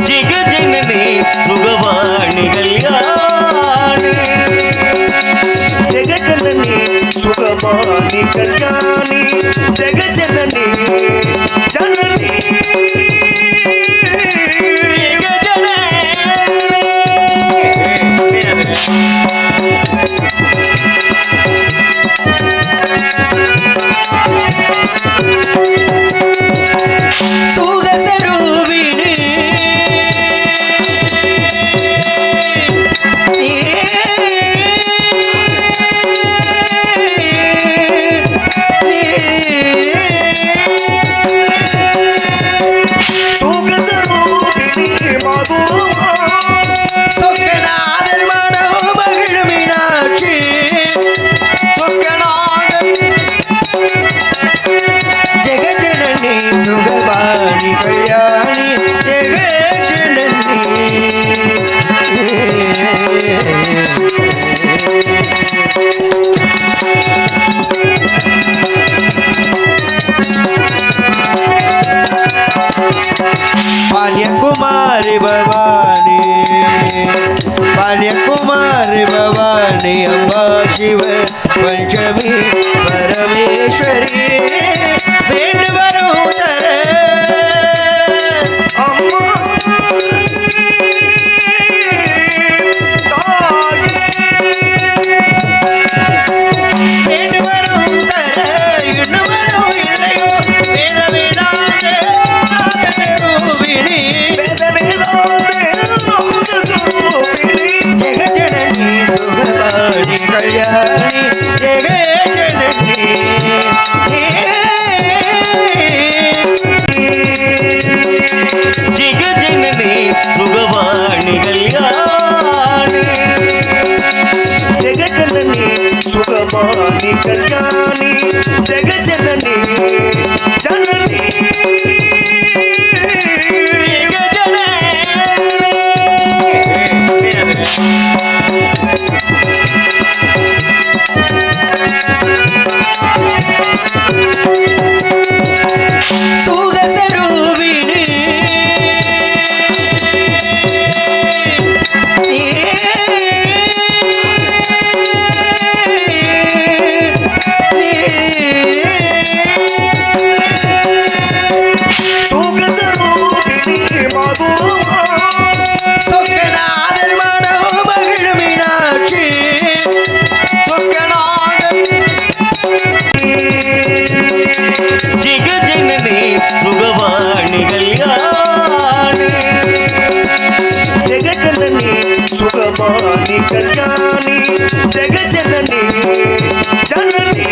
ஜெகஜனனி சுகவாணி கல்யாணி ஜெகஜனனி சுகவாணி கல்யாணி ஜெகஜனனி ஜனனி சுகவாணி கல்யாணி ஜெகஜனனி பால்யகுமாரி பவானி பால்யகுமாரி பவானி அம்பா சிவ பஞ்சமி பரமேஸ்வரி வேண்டு வரும் தர அம்மா வேண்டு வரும் தர இன்னும் வரும் இல்லையோ வேத வேதாந்த ரூபிணி வேத வேதாந்த ஜெகஜனனி சுகவாணி கல்யாணி ஜெகஜனனி ஜெகஜனனி சுகவாணி கல்யாணி ஜெகஜனனி சுகவாணி கல்யாணி ஜெகஜனனி ஜனனி ஜெகஜனனி சுகவாணி கல்யாணி ஜெகஜனனி சுகவாணி கல்யாணி ஜெகஜனனி ஜனனி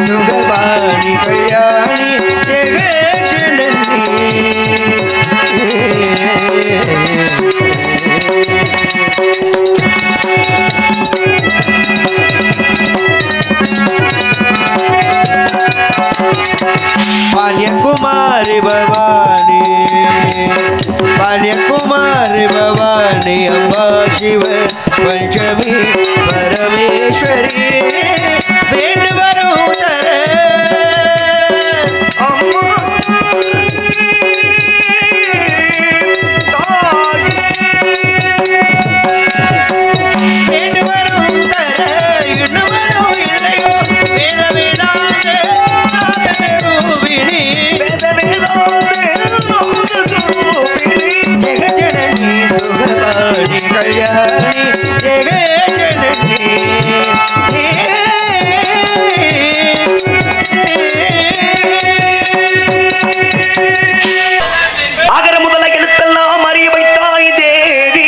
சுகவாணி கல்யாணி ஜெகஜனனி பால்யகுமாரி பவானி பால்யகுமாரி பவானி அம்பா சிவ பஞ்சமி பரமேஸ்வரி வேண்டு வரும் தர அம்மா வேண்டு வரும் தர இன்னும் வரும் இல்லையோ வேத வேதாந்த ரூபிணி வேத வேதாந்த ஜெகஜனனி சுகவாணி கல்யாணி ஜெகஜனனி அகர முதல எழுத்தெல்லாம் அறிய வைத்தாய் தேவி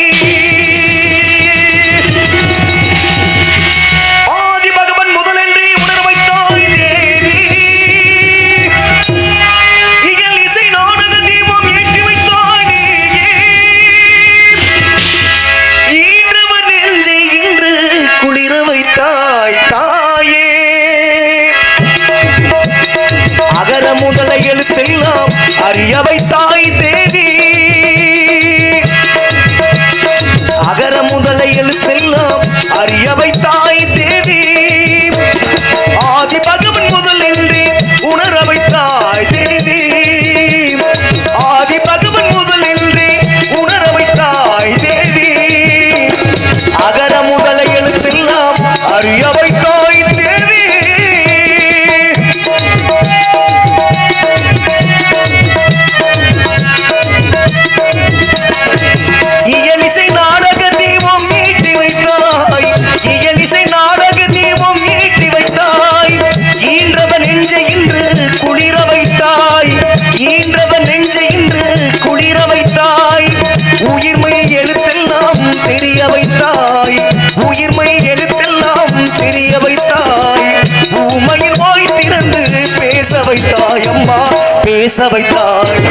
மாரியம்மா பேச வைத்தாய்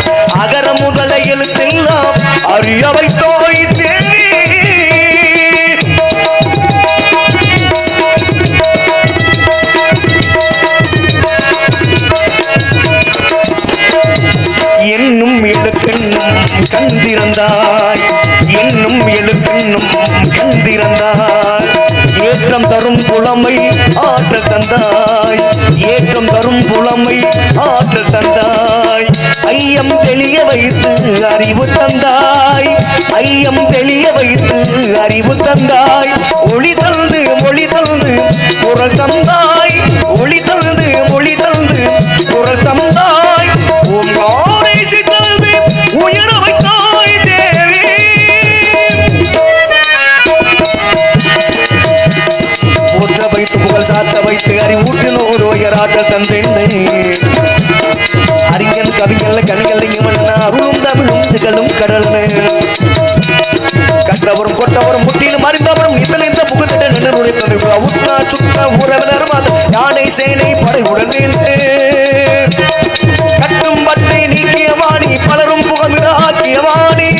அகர முதல எழுத்தெல்லாம் அறிய வைத்தாய் தேவி என்னும் எழுத்தென்னும் கந்திரந்தாய் என்னும் எழுத்தென்னும் கந்திரந்தாய் ஏற்றம் தரும் புலமை ஆற்றல் தந்தாய் ஏற்றம் தரும் புலமை ஆற்றல் தந்தாய் ஐயம் தெளிய வைத்து அறிவு தந்தாய் ஐயம் தெளிய வைத்து அறிவு தந்தாய் ஒளி தந்து மொழி தந்து குரல் தந்தாய் ஒளி தந்து மொழி தந்து குரல் தந்தாய் ஓங்காரை சித்தந்து உயர வைத்தாய் தேவி போற்ற வைத்து புகழ் சாற்ற வைத்து அறிவூட்டினோடு உயராற்றல் தந்தென்னை அறிஞன் கவிஞல்ல கணிகள் இவன் அருளும் தமிழும் திகழும் கடல்னு கற்றவரும் கொற்றவரும் முற்றிலும் அறிந்தவரும் இத்தனை இந்த முகத்திட்ட நின்று நுழைத்தது உத்தா சுற்ற உறவினர் யானை சேனை படை உடனே கட்டும் பட்டை நீக்கியவாணி பலரும் புகழ்ந்து ஆக்கியவாணி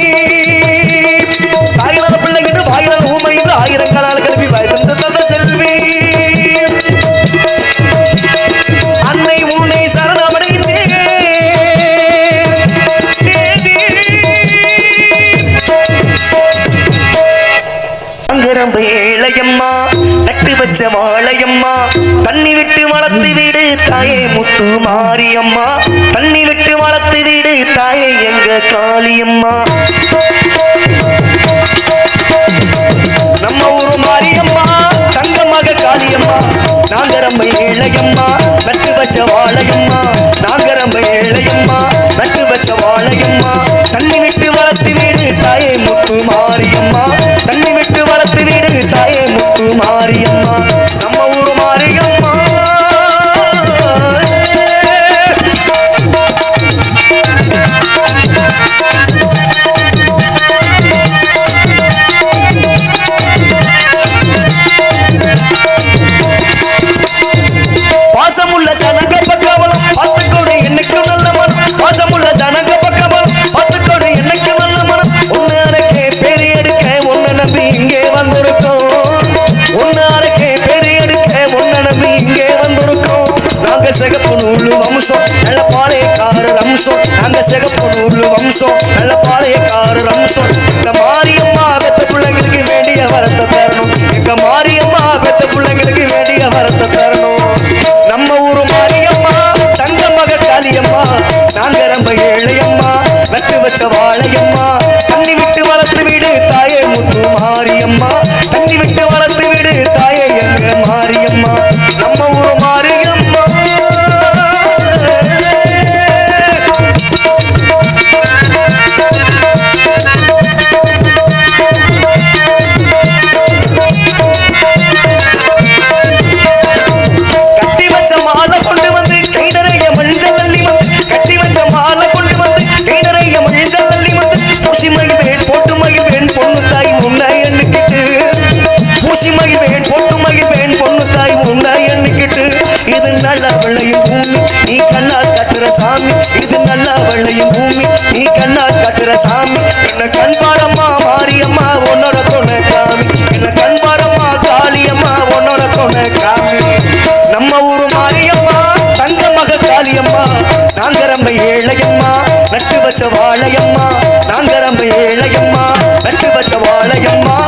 தாயிலாத பிள்ளை என்று வாயிலாத ஊமை என்று ஆயிரங்களால் கல்வி வாய்ந்த தந்த செல்வி அன்னை உன்னை சரணமடைந்தே ஏழையம்மா நட்டு வச்ச வாழையம்மா தண்ணி விட்டு வளர்த்து வீடு தாயே முத்து மாரியம்மா தண்ணி விட்டு வளர்த்து வீடு தாயே எங்க காளியம்மா நம்ம ஊரு மாரியம்மா தங்க மக காளியம்மா நாங்க ரொம்ப ஏழையம்மா நட்டு வச்ச வாழையம்மா நாங்க ரொம்ப ஏழையம்மா நட்டு வச்ச வாழையம்மா தண்ணி விட்டு வளர்த்து வீடு தாயே முத்து மாரியம்மா தண்ணி விட்டு வளர்த்து வீடு தாயே முத்து மாரியம்மா நம்ம ஊரு மாரியம்மா பாசமுள்ள சனங்க பக்கவலம் பார்த்துக்கோடு என்னைக்கும் நல்ல மனம் பாசமுள்ள சனங்க பக்கவலம் பார்த்துக்கோடு என்னைக்கும் நல்ல மனம் ஒன்னு அடக்கே பெரிய எடுக்க ஒன்னு நம்பி இங்கே வந்திருக்கோம் ஒன்னு அடக்கே பெரிய எடுக்க ஒன்னு நம்பி இங்கே வந்திருக்கோம் நாங்க சிகப்பு நூலு வம்சம் நல்ல பாளையக்காரர் அம்சம் நாங்க சிகப்பு நூலு வம்சம் நல்ல பாளையக்காரர் அம்சம் இந்த மாரியம்மா பெத்த பிள்ளைங்களுக்கு வேண்டிய வரத்தை தரணும் எங்க மாரியம்மா பெத்த பிள்ளைங்களுக்கு வேண்டிய வரத்தை தரணும் நம்ம ஊரு மாரியம்மா தங்க மக காளியம்மா நாங்க ரொம்ப ஏழையம்மா நட்டு வச்ச வாழையம்மா தண்ணி விட்டு வளர்த்து வீடு தாயே முத்து மாரியம்மா தண்ணி விட்டு வளர்த்து வீடு தாயே எங்க மாரியம்மா நம்ம ஊரு மாரியம்மா கட்டி வச்ச மாலை கொண்டு வந்து கை நிறைய மஞ்சள் அள்ளி வந்து கட்டி வச்ச மாலை கொண்டு வந்து கை நிறைய மஞ்சள் அள்ளி வந்து பூசி மகிழ்வேன் போட்டு மகிழ்வேன் பொண்ணு தாய் உண்டாய் எண்ணிக்கிட்டு பூசி மகிழ்வேன் போட்டு மகிழ்வேன் பொண்ணு தாய் உண்டாய் எண்ணிக்கிட்டு இது நல்ல வெள்ளையும் பூமி நீ கண்ணால் கட்டுற சாமி இது நல்ல வெள்ளையும் பூமி நீ கண்ணால் கட்டுற சாமி என்ன கண்பாரம்மா மாரியம்மா உன்னோட துணை காமி என்ன கண்பாரம்மா காளியம்மா உன்னோட துணை காமி நம்ம ஊரு மாரியம்மா தங்க மக காளியம்மா நாங்க ரொம்ப ஏழையம்மா நட்டு வச்ச வாழையம்மா நாங்க ரொம்ப ஏழையம்மா நட்டு வச்ச வாழையம்மா